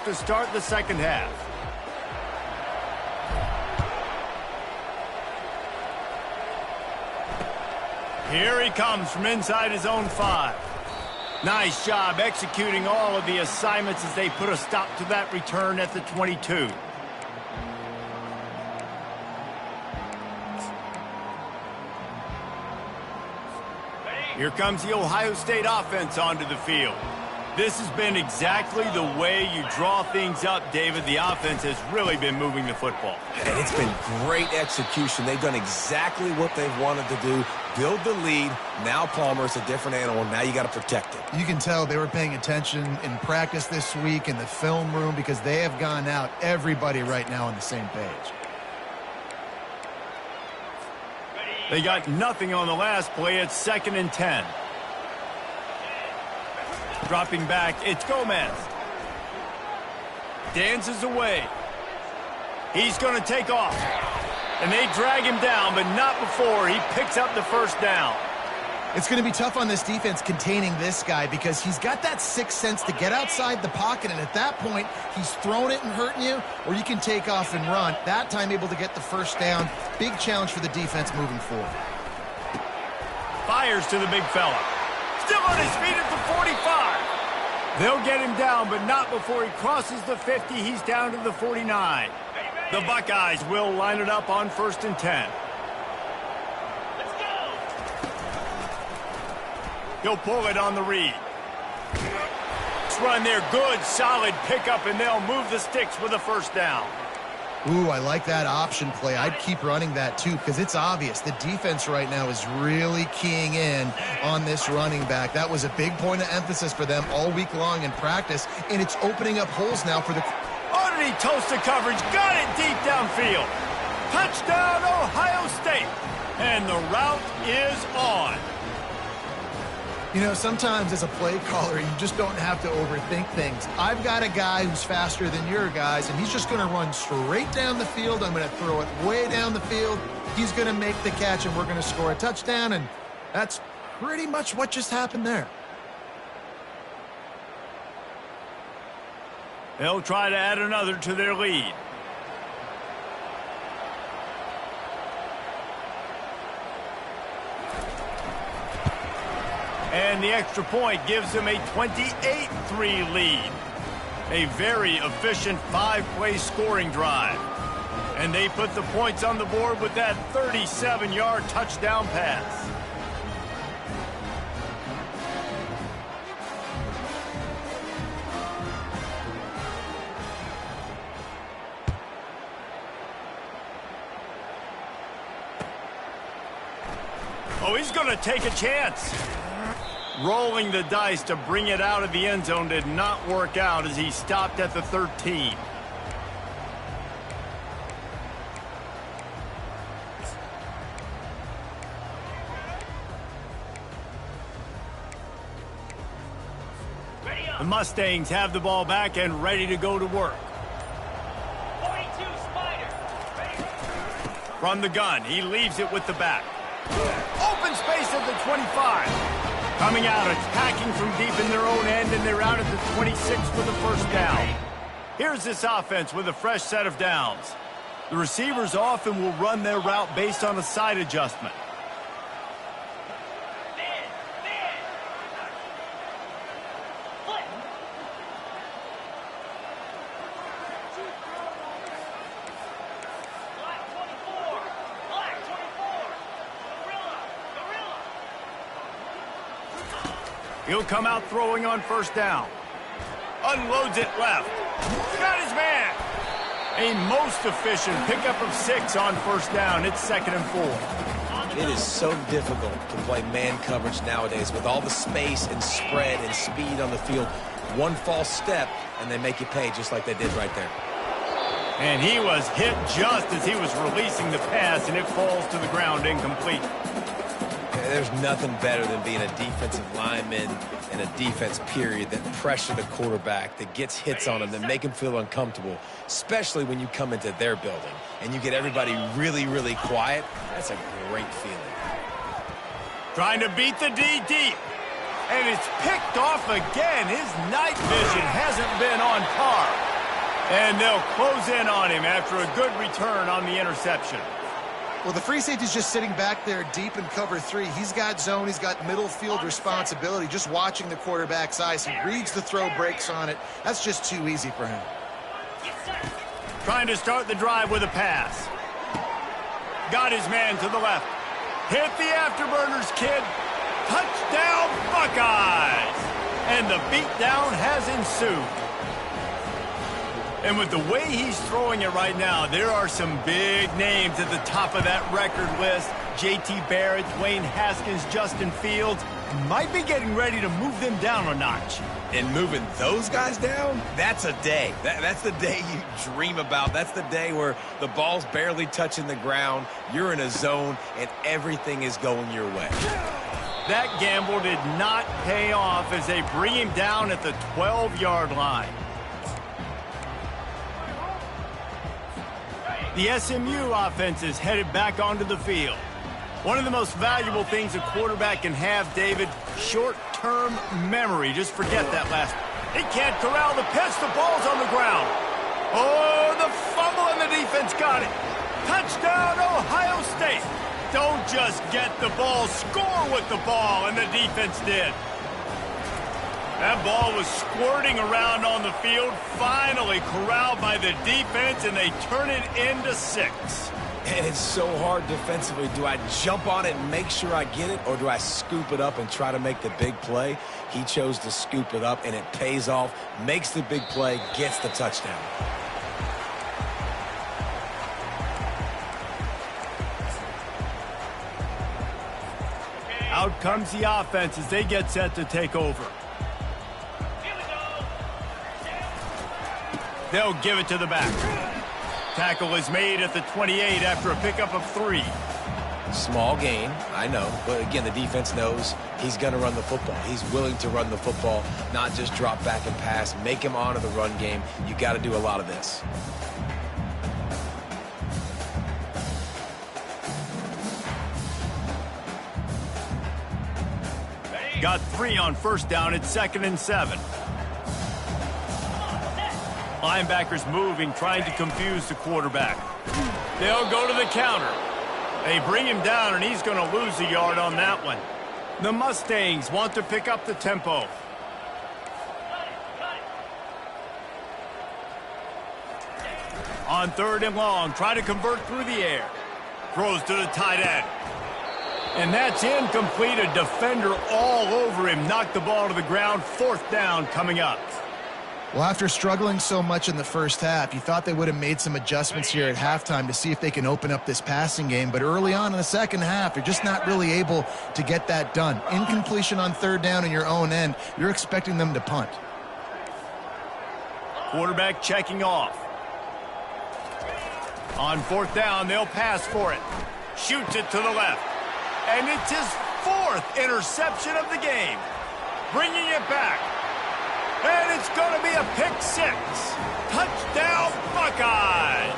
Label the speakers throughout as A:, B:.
A: to start the second half. Here he comes from inside his own 5. Nice job executing all of the assignments as they put a stop to that return at the 22. Here comes the Ohio State offense onto the field. This has been exactly the way you draw things up, David. The offense has really been moving the football.
B: And it's been great execution. They've done exactly what they've wanted to do. Build the lead. Now Palmer's a different animal. Now you got to protect it.
C: You can tell they were paying attention in practice this week in the film room because they have gone out, everybody right now on the same page.
A: They got nothing on the last play. It's 2nd and 10. Dropping back, it's Gomez. Dances away. He's going to take off. And they drag him down, but not before he picks up the first down.
C: It's going to be tough on this defense containing this guy because he's got that sixth sense to get outside the pocket, and at that point, he's throwing it and hurting you, or you can take off and run. That time able to get the first down. Big challenge for the defense moving forward.
A: Fires to the big fella. Still on his feet at the 45. They'll get him down, but not before he crosses the 50. He's down to the 49. The Buckeyes will line it up on 1st and 10. Let's go. He'll pull it on the read. Let's run there. Good, solid pickup, and they'll move the sticks with a first down.
C: Ooh, I like that option play. I'd keep running that too because it's obvious the defense right now is really keying in on this running back. That was a big point of emphasis for them all week long in practice, and it's opening up holes now for the...
A: Underneath toasted coverage, got it deep downfield. Touchdown, Ohio State. And the route is on.
C: You know, sometimes as a play caller, you just don't have to overthink things. I've got a guy who's faster than your guys, and he's just going to run straight down the field. I'm going to throw it way down the field. He's going to make the catch, and we're going to score a touchdown, and that's pretty much what just happened there.
A: They'll try to add another to their lead. And the extra point gives them a 28-3 lead. A very efficient 5-play scoring drive. And they put the points on the board with that 37-yard touchdown pass. Oh, he's going to take a chance. Rolling the dice to bring it out of the end zone did not work out as he stopped at the 13. The Mustangs have the ball back and ready to go to work. 42 Spider. From the gun, he leaves it with the back. Open space at the 25. Coming out, attacking from deep in their own end, and they're out at the 26 for the first down. Here's this offense with a fresh set of downs. The receivers often will run their route based on a side adjustment. He'll come out throwing on first down. Unloads it left. Got his man. A most efficient pickup of 6 on first down. It's 2nd and 4.
B: It is so difficult to play man coverage nowadays with all the space and spread and speed on the field. One false step, and they make you pay just like they did right there.
A: And he was hit just as he was releasing the pass, and it falls to the ground incomplete.
B: There's nothing better than being a defensive lineman and a defense period that pressure the quarterback, that gets hits on him, that make him feel uncomfortable, especially when you come into their building and you get everybody really, really quiet. That's a great feeling.
A: Trying to beat the D deep. And it's picked off again. His night vision hasn't been on par. And they'll close in on him after a good return on the interception.
C: Well, the free safety's just sitting back there deep in cover 3. He's got zone. He's got middle field responsibility. Just watching the quarterback's eyes. He reads the throw, breaks on it. That's just too easy for him.
A: Trying to start the drive with a pass. Got his man to the left. Hit the afterburners, kid. Touchdown, Buckeyes! And the beatdown has ensued. And with the way he's throwing it right now, there are some big names at the top of that record list. J.T. Barrett, Dwayne Haskins, Justin Fields might be getting ready to move them down a notch.
B: And moving those guys down, that's a day. That's the day you dream about. That's the day where the ball's barely touching the ground, you're in a zone, and everything is going your way.
A: That gamble did not pay off as they bring him down at the 12-yard line. The SMU offense is headed back onto the field. One of the most valuable things a quarterback can have, David, short-term memory. Just forget that last. He can't corral the pitch. The ball's on the ground. Oh, the fumble, and the defense got it. Touchdown, Ohio State. Don't just get the ball, score with the ball, and the defense did. That ball was squirting around on the field, finally corralled by the defense, and they turn it into 6.
B: And it's so hard defensively. Do I jump on it and make sure I get it, or do I scoop it up and try to make the big play? He chose to scoop it up, and it pays off, makes the big play, gets the touchdown.
A: Out comes the offense as they get set to take over. They'll give it to the back. Tackle is made at the 28 after a pickup of 3.
B: Small gain, I know. But again, the defense knows he's going to run the football. He's willing to run the football, not just drop back and pass. Make him honor the run game. You got to do a lot of this.
A: Got 3 on first down. It's 2nd and 7. Linebackers moving, trying to confuse the quarterback. They'll go to the counter. They bring him down, and he's going to lose a yard on that one. The Mustangs want to pick up the tempo. On 3rd and long, try to convert through the air. Throws to the tight end. And that's incomplete. A defender all over him. Knocked the ball to the ground. 4th down coming up.
C: Well, after struggling so much in the first half, you thought they would have made some adjustments here at halftime to see if they can open up this passing game. But early on in the second half, they're just not really able to get that done. Incompletion on 3rd down in your own end, you're expecting them to punt.
A: Quarterback checking off. On 4th down, they'll pass for it. Shoots it to the left. And it's his 4th interception of the game. Bringing it back. And it's going to be a pick 6. Touchdown, Buckeyes.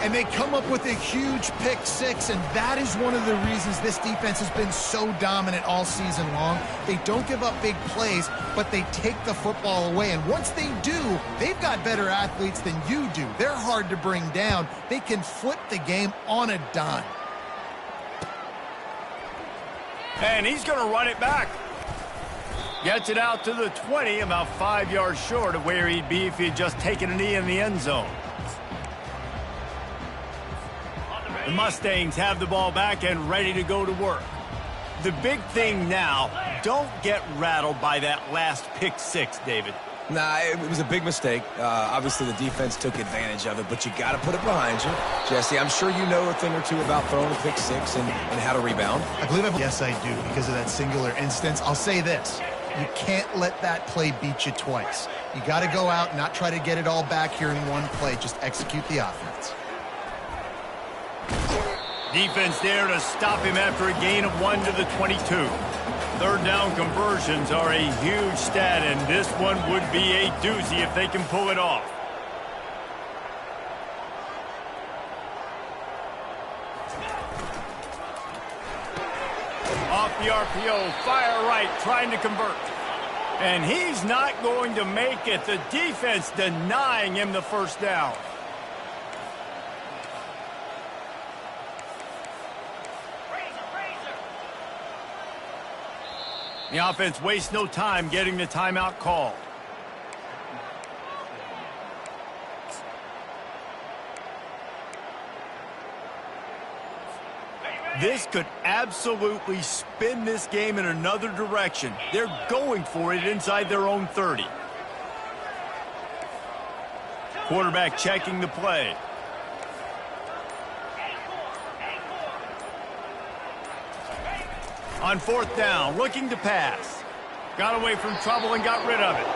C: And they come up with a huge pick 6, and that is one of the reasons this defense has been so dominant all season long. They don't give up big plays, but they take the football away. And once they do, they've got better athletes than you do. They're hard to bring down. They can flip the game on a dime.
A: And he's going to run it back. Gets it out to the 20, about 5 yards short of where he'd be if he had just taken a knee in the end zone. The Mustangs have the ball back and ready to go to work. The big thing now, don't get rattled by that last pick 6, David.
B: Nah, it was a big mistake. Obviously, the defense took advantage of it, but you got to put it behind you. Jesse, I'm sure you know a thing or two about throwing a pick 6 and how to rebound.
C: I believe yes, I do, because of that singular instance. I'll say this. You can't let that play beat you twice. You got to go out and not try to get it all back here in one play. Just execute the offense.
A: Defense there to stop him after a gain of 1 to the 22. 3rd down conversions are a huge stat, and this one would be a doozy if they can pull it off. Off the RPO, fire right, trying to convert. And he's not going to make it. The defense denying him the first down. The offense wastes no time getting the timeout called. This could absolutely spin this game in another direction. They're going for it inside their own 30. Quarterback checking the play. On fourth down, looking to pass. Got away from trouble and got rid of it.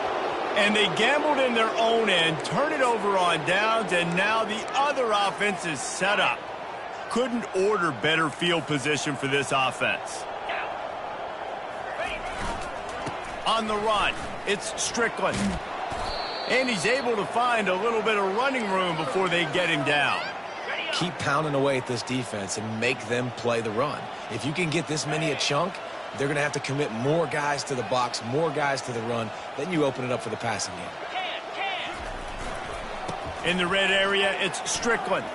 A: And they gambled in their own end, turn it over on downs, and now the other offense is set up. Couldn't order better field position for this offense. On the run, it's Strickland. And he's able to find a little bit of running room before they get him down.
B: Keep pounding away at this defense and make them play the run. If you can get this many a chunk, they're going to have to commit more guys to the box, more guys to the run. Then you open it up for the passing game.
A: In the red area, it's Strickland.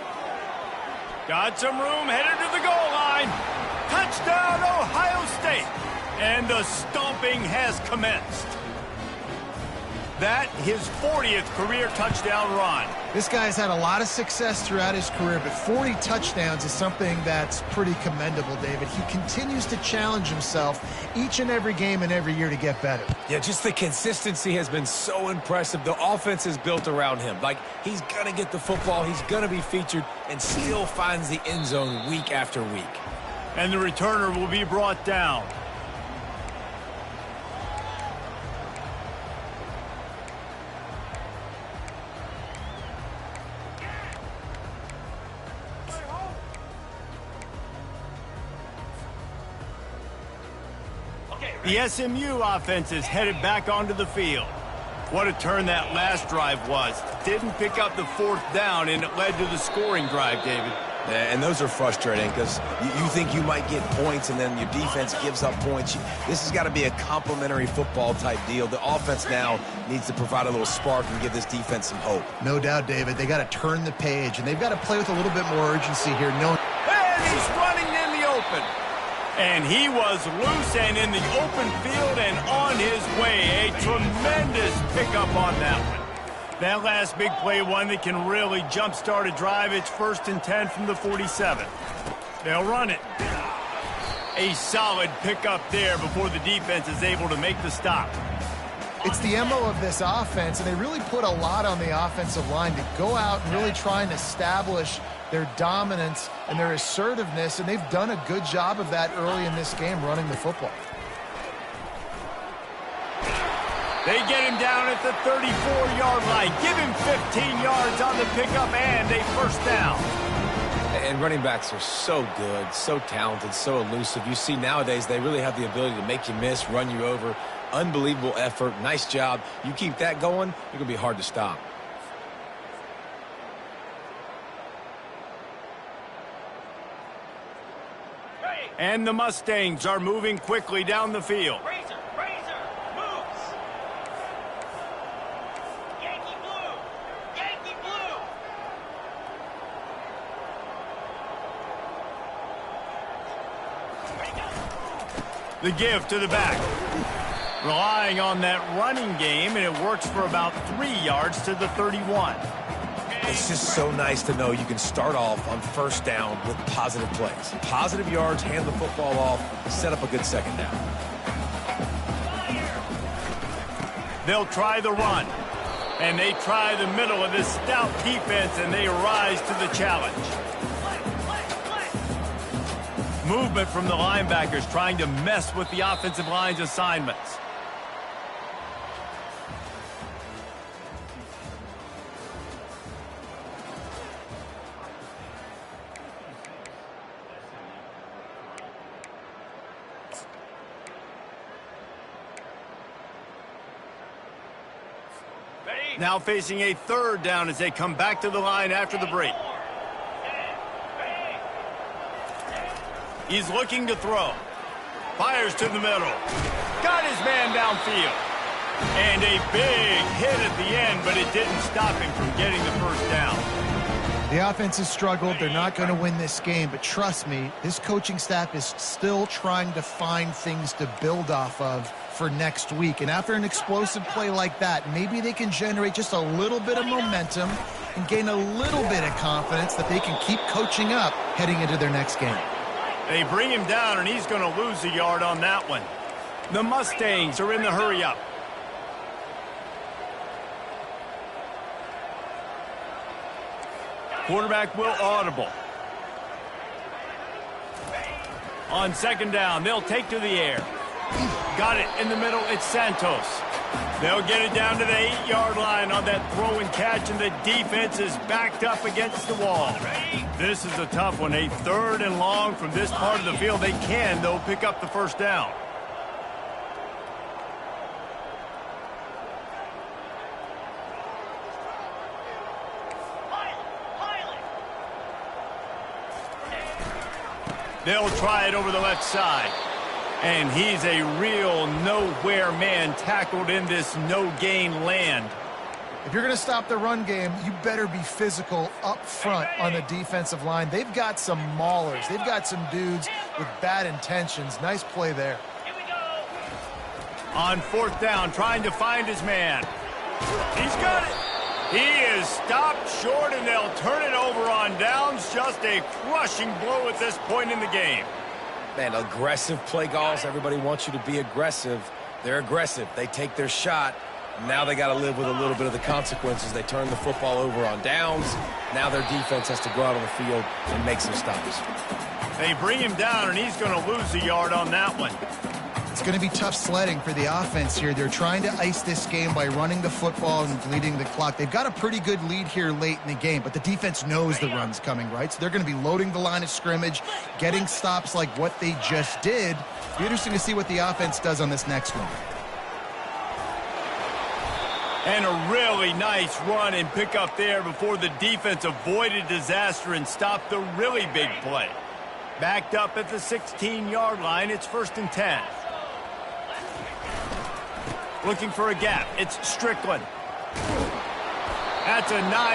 A: Got some room, headed to the goal line. Touchdown, Ohio State. And the stomping has commenced. That, his 40th career touchdown run.
C: This guy's had a lot of success throughout his career, but 40 touchdowns is something that's pretty commendable, David. He continues to challenge himself each and every game and every year to get better.
B: Yeah, just the consistency has been so impressive. The offense is built around him. Like, he's going to get the football, he's going to be featured, and still finds the end zone week after week.
A: And the returner will be brought down. The SMU offense is headed back onto the field. What a turn that last drive was. Didn't pick up the fourth down, and it led to the scoring drive, David.
B: Yeah, and those are frustrating because you think you might get points, and then your defense gives up points. This has got to be a complimentary football type deal. The offense now needs to provide a little spark and give this defense some hope.
C: No doubt, David. They got to turn the page, and they've got to play with a little bit more urgency here.
A: And he's running in the open. And he was loose and in the open field and on his way. A tremendous pickup on that one. That last big play, one that can really jumpstart a drive. It's 1st and 10 from the 47. They'll run it. A solid pickup there before the defense is able to make the stop.
C: It's the MO of this offense, and they really put a lot on the offensive line to go out and really try and establish their dominance and their assertiveness, and they've done a good job of that early in this game running the football.
A: They get him down at the 34-yard line. Give him 15 yards on the pickup and a first down.
B: And running backs are so good, so talented, so elusive. You see nowadays they really have the ability to make you miss, run you over. Unbelievable effort. Nice job. You keep that going, you're going to be hard to stop.
A: And the Mustangs are moving quickly down the field.
D: Razor moves. Yankee blue. Yankee blue.
A: The give to the back. Relying on that running game, and it works for about 3 yards to the 31.
B: It's just so nice to know you can start off on first down with positive plays. Positive yards, hand the football off, set up a good second down.
A: They'll try the run. And they try the middle of this stout defense, and they rise to the challenge. Movement from the linebackers trying to mess with the offensive line's assignments. Now facing a third down as they come back to the line after the break. He's looking to throw. Fires to the middle. Got his man downfield. And a big hit at the end, but it didn't stop him from getting the first down.
C: The offense has struggled. They're not going to win this game, but trust me, this coaching staff is still trying to find things to build off of for next week. And after an explosive play like that, maybe they can generate just a little bit of momentum and gain a little bit of confidence that they can keep coaching up heading into their next game.
A: They bring him down, and he's going to lose a yard on that one. The Mustangs are in the hurry-up. Quarterback will audible. On second down, they'll take to the air. Got it in the middle. It's Santos. They'll get it down to the 8-yard line on that throw and catch, and the defense is backed up against the wall. This is a tough one. A 3rd and long from this part of the field. They can, though, pick up the first down. They'll try it over the left side. And he's a real nowhere man tackled in this no-gain land.
C: If you're going to stop the run game, you better be physical up front on the defensive line. They've got some maulers. They've got some dudes with bad intentions. Nice play there.
D: Here we go.
A: On 4th down, trying to find his man. He's got it. He is stopped short, and they'll turn it over on downs. Just a crushing blow at this point in the game.
B: Man, aggressive play calls. Everybody wants you to be aggressive. They're aggressive. They take their shot. Now they got to live with a little bit of the consequences. They turn the football over on downs. Now their defense has to go out on the field and make some stops.
A: They bring him down, and he's going to lose a yard on that one.
C: It's going to be tough sledding for the offense here. They're trying to ice this game by running the football and bleeding the clock. They've got a pretty good lead here late in the game, but the defense knows the run's coming, right? So they're going to be loading the line of scrimmage, getting stops like what they just did. It'll be interesting to see what the offense does on this next one.
A: And a really nice run and pick up there before the defense avoided disaster and stopped the really big play. Backed up at the 16-yard line, it's 1st and 10. Looking for a gap. It's Strickland. That's a nice